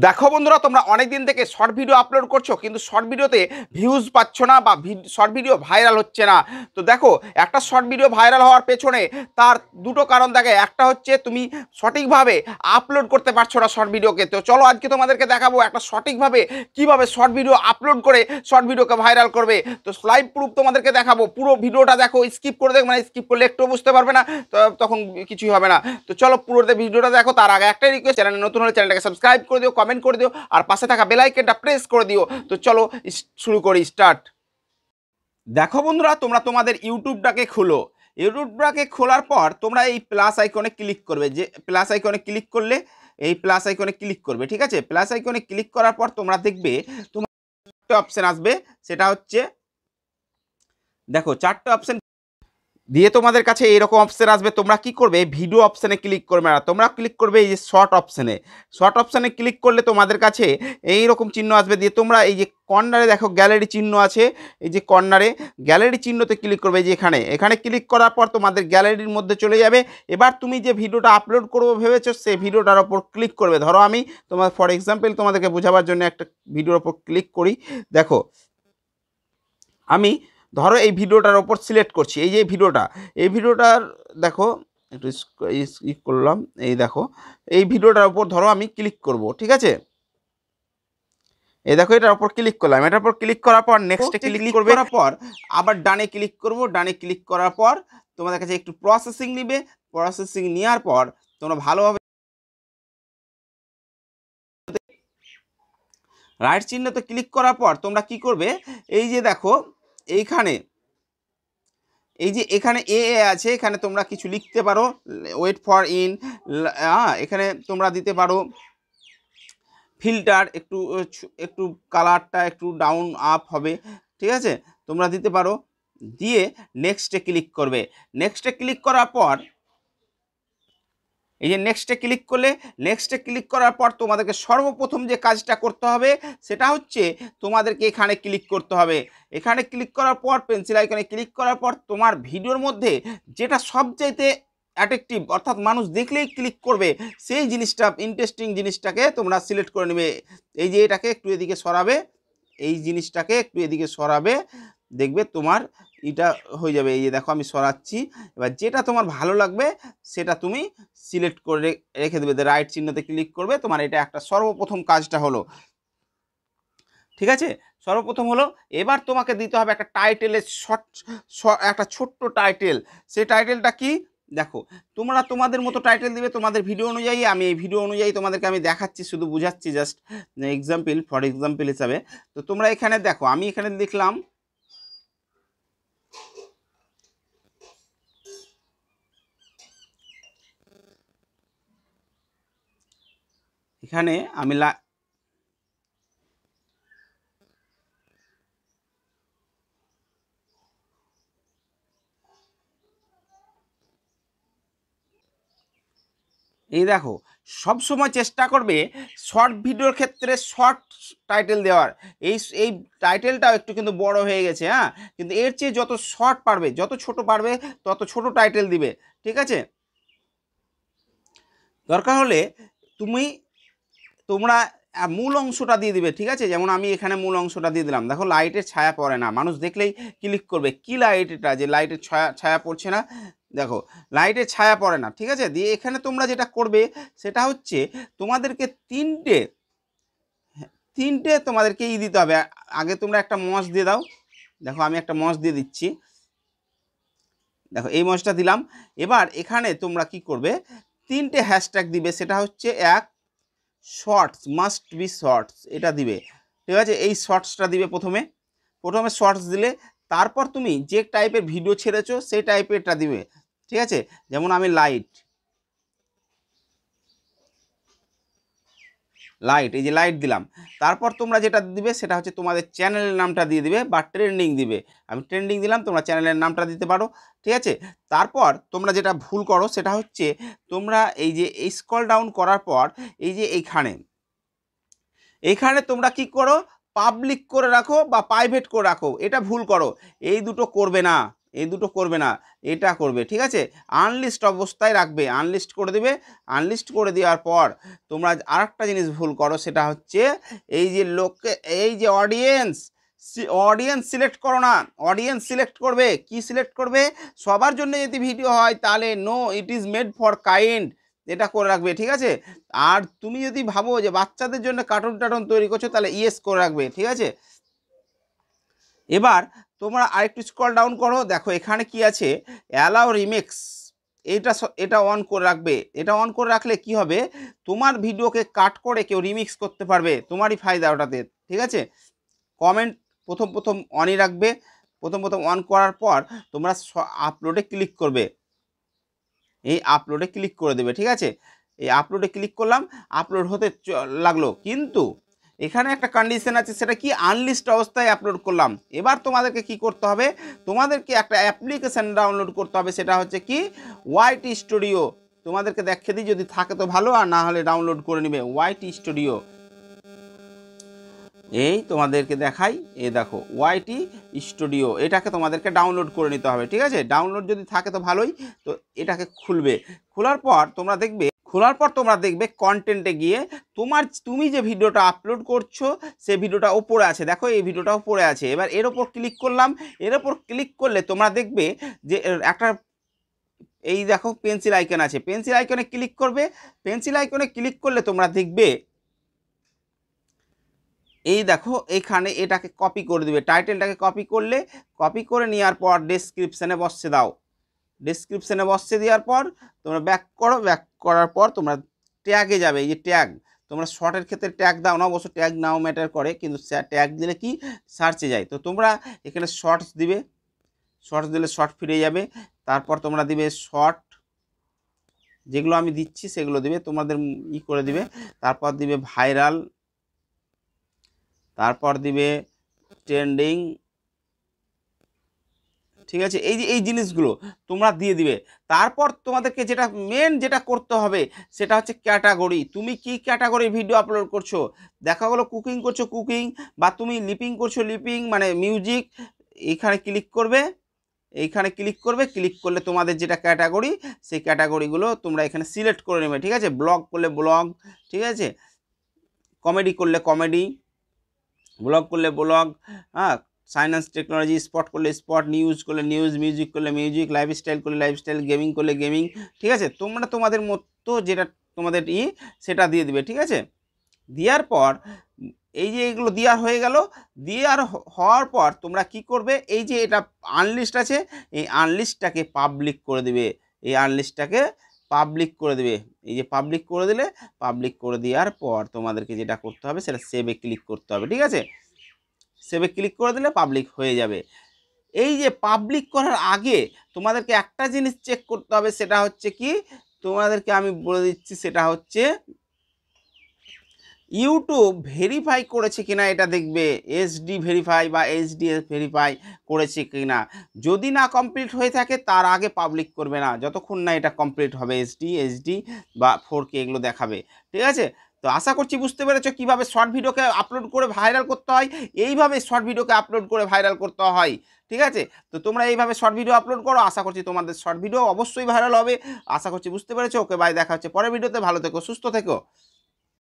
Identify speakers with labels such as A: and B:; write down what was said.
A: দেখো বন্ধুরা, তোমরা অনেক দিন থেকে শর্ট ভিডিও আপলোড করছো কিন্তু শর্ট ভিডিওতে ভিউজ পাচ্ছ না বা শর্ট ভিডিও ভাইরাল হচ্ছে না। তো দেখো, একটা শর্ট ভিডিও ভাইরাল হওয়ার পেছনে তার দুটো কারণ থাকে। একটা হচ্ছে তুমি সঠিকভাবে আপলোড করতে পারছো না শর্ট ভিডিওকে। তো চলো আজকে তোমাদেরকে দেখাবো একটা সঠিকভাবে কিভাবে শর্ট ভিডিও আপলোড করে শর্ট ভিডিওকে ভাইরাল করবে। তো লাইভ প্রুফ তোমাদেরকে দেখাবো। পুরো ভিডিওটা দেখো, স্কিপ করে দেখো, মানে স্কিপ করলে একটু বুঝতে পারবে না, তো তখন কিছুই হবে না। তো চলো পুরো ভিডিওটা দেখো। তার আগে একটাই রিকোয়েস্ট, চ্যানেলে নতুন হলে চ্যানেলটাকে সাবস্ক্রাইব করে দিও, কমেন্ট করে দিও, আর পাশে থাকা বেল আইকনটা প্রেস করে দিও। তো চলো শুরু করি, স্টার্ট। দেখো বন্ধুরা, তোমরা তোমাদের ইউটিউবটাকে খোলো। ইউটিউবটাকে খোলার পর তোমরা এই প্লাস আইকনে ক্লিক করবে। যে প্লাস আইকনে ক্লিক করলে এই প্লাস আইকনে ক্লিক করবে, ঠিক আছে। প্লাস আইকনে ক্লিক করার পর তোমরা দেখবে তোমার একটা অপশন আসবে, সেটা হচ্ছে দেখো চারটে অপশন দিয়ে তোমাদের কাছে এরকম অপশন আসবে। তোমরা কি করবে, ভিডিও অপশানে ক্লিক করবে না, তোমরা ক্লিক করবে এই যে শর্ট অপশানে। শর্ট অপশানে ক্লিক করলে তোমাদের কাছে এই রকম চিহ্ন আসবে। দিয়ে তোমরা এই যে কর্নারে দেখো গ্যালারি চিহ্ন আছে, এই যে কর্নারে গ্যালারি চিহ্নতে ক্লিক করবে। যে এখানে ক্লিক করার পর তোমাদের গ্যালারির মধ্যে চলে যাবে। এবার তুমি যে ভিডিওটা আপলোড করবো ভেবেছো সেই ভিডিওটার ওপর ক্লিক করবে। ধরো আমি তোমার ফর এক্সাম্পল তোমাদেরকে বোঝাবার জন্য একটা ভিডিওর ওপর ক্লিক করি। দেখো আমি ধরো এই ভিডিওটার ওপর সিলেক্ট করছি, এই যে ভিডিওটার দেখো একটু করলাম, এই দেখো এই ভিডিওটার ওপর ধরো আমি ক্লিক করব, ঠিক আছে। এই দেখো এটার উপর ক্লিক করলাম। এটার উপর ক্লিক করার পর নেক্সটে ক্লিক করবে। করার পর আবার ডানে ক্লিক করব। ডানে ক্লিক করার পর তোমাদের কাছে একটু প্রসেসিং নেবে। প্রসেসিং নেওয়ার পর তোমরা ভালোভাবে রাইট চিহ্নতে ক্লিক করার পর তোমরা কি করবে, এই যে দেখো এইখানে এই যে এখানে এ আছে, এখানে তোমরা কিছু লিখতে পারো, ওয়েট ফর ইন। এখানে তোমরা দিতে পারো ফিল্টার, একটু কালারটা একটু ডাউন আপ হবে, ঠিক আছে, তোমরা দিতে পারো। দিয়ে নেক্সটে ক্লিক করবে। নেক্সটে ক্লিক করার পর এই যে নেক্সটে ক্লিক করার পর তোমাদেরকে সর্বপ্রথম যে কাজটা করতে হবে সেটা হচ্ছে তোমাদেরকে এখানে ক্লিক করতে হবে। এখানে ক্লিক করার পর পেন্সিল আইকনে ক্লিক করার পর তোমার ভিডিওর মধ্যে যেটা সবচাইতে অ্যাট্রাকটিভ, অর্থাৎ মানুষ দেখলেই ক্লিক করবে, সেই জিনিসটা, ইন্টারেস্টিং জিনিসটাকে তোমরা সিলেক্ট করে নেবে। এই যে এটাকে একটু এদিকে সরাবে, এই জিনিসটাকে একটু এদিকে সরাবে, দেখবে তোমার এটা হয়ে যাবে। এই যে দেখো আমি সরাচ্ছি। এবার যেটা তোমার ভালো লাগবে সেটা তুমি সিলেক্ট করে রেখে দেবে। রাইট চিহ্নতে ক্লিক করবে। তোমার এটা একটা সর্বপ্রথম কাজটা হলো, ঠিক আছে। সর্বপ্রথম হলো। এবার তোমাকে দিতে হবে একটা টাইটেলের একটা ছোট্ট টাইটেল। সেই টাইটেলটা কি দেখো, তোমরা তোমাদের মতো টাইটেল দিবে তোমাদের ভিডিও অনুযায়ী। আমি এই ভিডিও অনুযায়ী তোমাদেরকে আমি দেখাচ্ছি, শুধু বুঝাচ্ছি, জাস্ট এক্সাম্পল, ফর এক্সাম্পল হিসাবে। তো তোমরা এখানে দেখো, আমি এখানে লিখলাম এখানে আমি এই দেখো, সব সময় চেষ্টা করবে শর্ট ভিডিওর ক্ষেত্রে শর্ট টাইটেল দেওয়ার। এই টাইটেলটাও একটু কিন্তু বড় হয়ে গেছে, হ্যাঁ, কিন্তু এর চেয়ে যত শর্ট পারবে, যত ছোট পারবে তত ছোট টাইটেল দিবে, ঠিক আছে। দরকার হলে তোমরা মূল অংশটা দিয়ে দিবে, ঠিক আছে। যেমন আমি এখানে মূল অংশটা দিয়ে দিলাম। দেখো লাইটের ছায়া পড়ে না, মানুষ দেখলেই ক্লিক করবে। কি লাইট এটা, যে লাইটের ছায়া পড়ছে না, দেখো লাইটের ছায়া পড়ে না, ঠিক আছে। দিয়ে এখানে তোমরা যেটা করবে সেটা হচ্ছে তোমাদেরকে তিনটে তোমাদেরকে দিতে হবে। আগে তোমরা একটা মস দিয়ে দাও। দেখো আমি একটা মস দিয়ে দিচ্ছি, দেখো এই মসটা দিলাম। এবার এখানে তোমরা কি করবে, তিনটে হ্যাশট্যাগ দিবে। সেটা হচ্ছে এক, শর্টস, মাস্ট বি শর্টস, এটা দিবে, ঠিক আছে। এই শর্টসটা দিবে প্রথমে শর্টস দিলে তারপর তুমি যে টাইপের ভিডিও ছেড়েছো সেই টাইপেরটা দিবে, ঠিক আছে। যেমন আমি লাইট, এই যে লাইট দিলাম। তারপর তোমরা যেটা দিবে সেটা হচ্ছে তোমাদের চ্যানেলের নামটা দিয়ে দিবে বা ট্রেন্ডিং দিবে। আমি ট্রেন্ডিং দিলাম, তোমরা চ্যানেলের নামটা দিতে পারো, ঠিক আছে। তারপর তোমরা যেটা ভুল করো সেটা হচ্ছে তোমরা এই যে স্ক্রল ডাউন করার পর এই যে এইখানে তোমরা কি করো, পাবলিক করে রাখো বা প্রাইভেট করে রাখো, এটা ভুল করো। এই দুটো করবে না, এই দুটো করবে না, এটা করবে, ঠিক আছে। আনলিস্ট অবস্থায় রাখবে, আনলিস্ট করে দেবে। আনলিস্ট করে দেওয়ার পর তোমরা আরেকটা জিনিস ভুল করো, সেটা হচ্ছে এই যে লোককে, এই যে অডিয়েন্স সিলেক্ট করো না। অডিয়েন্স সিলেক্ট করবে, কি সিলেক্ট করবে, সবার জন্য যদি ভিডিও হয় তাহলে no, it is made for kind, এটা করে রাখবে, ঠিক আছে। আর তুমি যদি ভাবো যে বাচ্চাদের জন্য কার্টুন টার্টুন তৈরি করছো তাহলে ইয়েস করে রাখবে, ঠিক আছে। এবার তোমরা আরেকটু স্ক্রল ডাউন করো, দেখো এখানে কি আছে, অ্যালাউ রিমিক্স, এটা অন করে রাখবে। এটা অন করে রাখলে কি হবে, তোমার ভিডিওকে কাট করে কেউ রিমিক্স করতে পারবে, তোমারই ফায়দা ওটাতে, ঠিক আছে। কমেন্ট প্রথম অনই রাখবে। প্রথম অন করার পর তোমরা আপলোডে ক্লিক করবে, এই আপলোডে ক্লিক করে দেবে, ঠিক আছে। এই আপলোডে ক্লিক করলাম, আপলোড হতে লাগলো, কিন্তু এখানে একটা কন্ডিশন আছে, সেটা কি, আনলিস্ট অবস্থায় আপলোড করলাম। এবার তোমাদেরকে কি করতে হবে, তোমাদেরকে একটা অ্যাপ্লিকেশান ডাউনলোড করতে হবে, সেটা হচ্ছে কি, ওয়াইটি স্টুডিও। তোমাদেরকে দেখিয়ে দিই, যদি থাকে তো ভালো, আর না হলে ডাউনলোড করে নেবে ওয়াইটি স্টুডিও। এই তোমাদেরকে দেখাই, এই দেখো ওয়াইটি স্টুডিও, এটাকে তোমাদেরকে ডাউনলোড করে নিতে হবে, ঠিক আছে। ডাউনলোড যদি থাকে তো ভালোই। তো এটাকে খুলবে, খোলার পর তোমরা দেখবে কন্টেন্টে গিয়ে তুমি যে ভিডিওটা আপলোড করছো সেই ভিডিওটা ওপরে আছে, দেখো এই ভিডিওটা ওপরে আছে। এবার এর ওপর ক্লিক করলাম, এর ওপর ক্লিক করলে তোমরা দেখবে যে একটা, এই দেখো পেন্সিল আইকন আছে, পেন্সিল আইকনে ক্লিক করবে। পেন্সিল আইকনে ক্লিক করলে তোমরা দেখবে, এই দেখো এখানে এটাকে কপি করে দেবে, টাইটেলটাকে কপি করে নেওয়ার পর ডেসক্রিপশানে বসিয়ে দাও। ডেসক্রিপশানে বসিয়ে দেওয়ার পর তোমরা ব্যাক করার পর তোমরা ট্যাগে যাবে, এই যে ট্যাগ, তোমরা শর্টের ক্ষেত্রে ট্যাগ দাও না, অবশ্য ট্যাগ নাও ম্যাটার করে, কিন্তু ট্যাগ দিলে কি সার্চে যায়। তো তোমরা এখানে শর্টস দিবে, শর্টস দিলে শর্ট ফিরে যাবে। তারপর তোমরা দিবে শর্ট, যেগুলো আমি দিচ্ছি সেগুলো দিবে, তোমাদের করে দিবে। তারপর দিবে ভাইরাল, তারপর দিবে ট্রেন্ডিং, ঠিক আছে। এই যে এই জিনিসগুলো তোমরা দিয়ে দিবে। তারপর তোমাদেরকে যেটা করতে হবে সেটা হচ্ছে ক্যাটাগরি। তুমি কি ক্যাটাগরি ভিডিও আপলোড করছো, দেখা গেলো কুকিং করছো কুকিং, বা তুমি লিপিং করছো লিপিং, মানে মিউজিক, এইখানে ক্লিক করবে, ক্লিক করলে তোমাদের যেটা ক্যাটাগরি, সেই ক্যাটাগরিগুলো তোমরা এখানে সিলেক্ট করে নেবে, ঠিক আছে। ব্লগ করলে ব্লগ, ঠিক আছে। কমেডি করলে কমেডি, ব্লগ করলে ব্লগ, হ্যাঁ, সায়েন্স টেকনোলজি, স্পট করলে স্পট, নিউজ করলে নিউজ, মিউজিক করলে মিউজিক, লাইফস্টাইল করলে লাইফস্টাইল, গেমিং করলে গেমিং, ঠিক আছে। তোমরা তোমাদের মতো যেটা তোমাদের সেটা দিয়ে দিবে, ঠিক আছে। দেওয়ার পর এই যে এগুলো দেওয়া হয়ে গেল, হওয়ার পর তোমরা কি করবে, এই যে এটা আনলিস্ট আছে, এই আনলিস্টটাকে পাবলিক করে দেবে, এই আনলিস্টটাকে পাবলিক করে দেবে। এই যে পাবলিক করে দিলে, পাবলিক করে দেওয়ার পর তোমাদেরকে যেটা করতে হবে সেটা সেভে ক্লিক করতে হবে, ঠিক আছে। সেভে ক্লিক করে দিলে পাবলিক হয়ে যাবে। এই যে পাবলিক করার আগে তোমাদেরকে একটা জিনিস চেক করতে হবে, সেটা হচ্ছে কি, তোমাদেরকে আমি বলে দিচ্ছি, সেটা হচ্ছে ইউটিউব ভেরিফাই করেছে কিনা এটা দেখবে, এইচডি ভেরিফাই বা এইচডিএস ভেরিফাই করেছে কিনা। যদি না কমপ্লিট হয়ে থাকে তার আগে পাবলিক করবে না, যতক্ষণ না এটা কমপ্লিট হবে, এইচডি বা 4K এগুলো দেখাবে, ঠিক আছে। তো আশা করছি বুঝতে পেরেছো কীভাবে শর্ট ভিডিওকে আপলোড করে ভাইরাল করতে হয়। এইভাবে শর্ট ভিডিওকে আপলোড করে ভাইরাল করতে হয়, ঠিক আছে। তো তোমরা এইভাবে শর্ট ভিডিও আপলোড করো, আশা করছি তোমাদের শর্ট ভিডিও অবশ্যই ভাইরাল হবে। আশা করছি বুঝতে পেরেছো। ওকে বাই, দেখা হচ্ছে পরের ভিডিওতে। ভালো থেকো, সুস্থ থেকো।